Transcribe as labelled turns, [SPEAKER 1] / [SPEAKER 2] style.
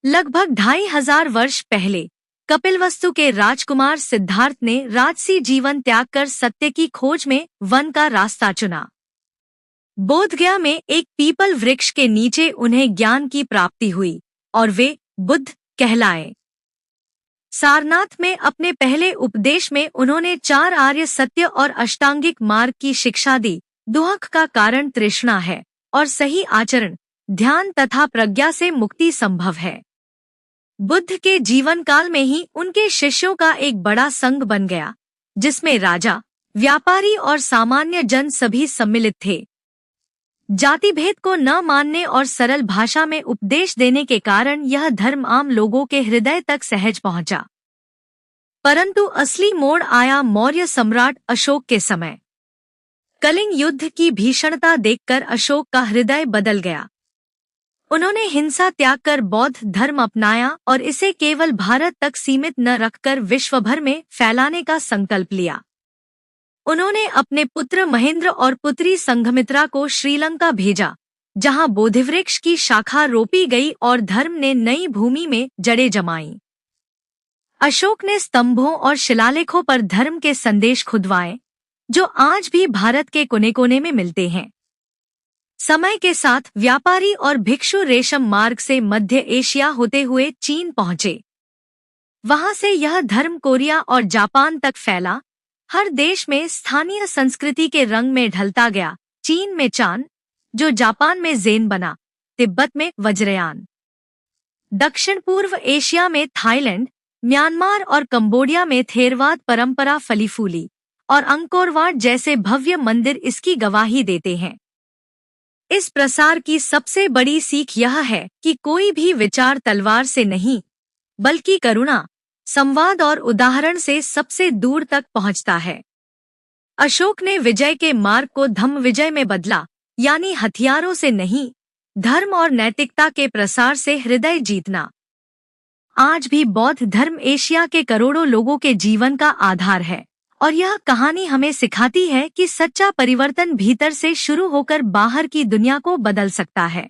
[SPEAKER 1] लगभग 2500 वर्ष पहले कपिलवस्तु के राजकुमार सिद्धार्थ ने राजसी जीवन त्याग कर सत्य की खोज में वन का रास्ता चुना। बोधगया में एक पीपल वृक्ष के नीचे उन्हें ज्ञान की प्राप्ति हुई और वे बुद्ध कहलाए। सारनाथ में अपने पहले उपदेश में उन्होंने 4 आर्य सत्य और अष्टांगिक मार्ग की शिक्षा दी। दुख का कारण तृष्णा है और सही आचरण, ध्यान तथा प्रज्ञा से मुक्ति संभव है। बुद्ध के जीवन काल में ही उनके शिष्यों का एक बड़ा संघ बन गया, जिसमें राजा, व्यापारी और सामान्य जन सभी सम्मिलित थे। जाति भेद को न मानने और सरल भाषा में उपदेश देने के कारण यह धर्म आम लोगों के हृदय तक सहज पहुंचा। परंतु असली मोड़ आया मौर्य सम्राट अशोक के समय। कलिंग युद्ध की भीषणता देखकर अशोक का हृदय बदल गया। उन्होंने हिंसा त्याग कर बौद्ध धर्म अपनाया और इसे केवल भारत तक सीमित न रखकर विश्व भर में फैलाने का संकल्प लिया। उन्होंने अपने पुत्र महेंद्र और पुत्री संघमित्रा को श्रीलंका भेजा, जहां बोधिवृक्ष की शाखा रोपी गई और धर्म ने नई भूमि में जड़ें जमाईं। अशोक ने स्तंभों और शिलालेखों पर धर्म के संदेश खुदवाए, जो आज भी भारत के कोने कोने में मिलते हैं। समय के साथ व्यापारी और भिक्षु रेशम मार्ग से मध्य एशिया होते हुए चीन पहुंचे। वहां से यह धर्म कोरिया और जापान तक फैला, हर देश में स्थानीय संस्कृति के रंग में ढलता गया। चीन में चान, जो जापान में ज़ेन बना, तिब्बत में वज्रयान, दक्षिण पूर्व एशिया में थाईलैंड, म्यांमार और कंबोडिया में थेरवाद परंपरा फली फूली और अंकोरवाट जैसे भव्य मंदिर इसकी गवाही देते हैं। इस प्रसार की सबसे बड़ी सीख यह है कि कोई भी विचार तलवार से नहीं, बल्कि करुणा, संवाद और उदाहरण से सबसे दूर तक पहुंचता है। अशोक ने विजय के मार्ग को धम्म विजय में बदला, यानी हथियारों से नहीं, धर्म और नैतिकता के प्रसार से हृदय जीतना। आज भी बौद्ध धर्म एशिया के करोड़ों लोगों के जीवन का आधार है और यह कहानी हमें सिखाती है कि सच्चा परिवर्तन भीतर से शुरू होकर बाहर की दुनिया को बदल सकता है।